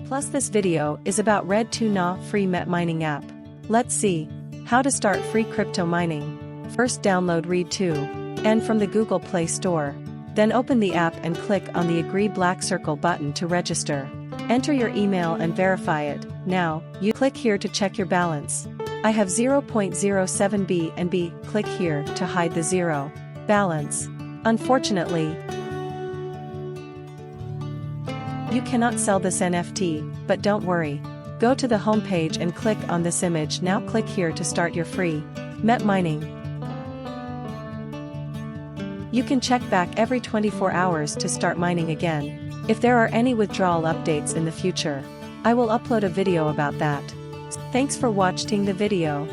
Plus this video is about Read2n free met mining app. Let's see how to start free crypto mining. First download Read2n from the Google Play Store. Then open the app and click on the Agree black circle button to register. Enter your email and verify it. Now, you click here to check your balance. I have 0.07 BNB. Click here to hide the zero balance. Unfortunately, you cannot sell this NFT, but don't worry. Go to the home page and click on this image. Now click here to start your free met mining. You can check back every 24 hours to start mining again. If there are any withdrawal updates in the future, I will upload a video about that. Thanks for watching the video.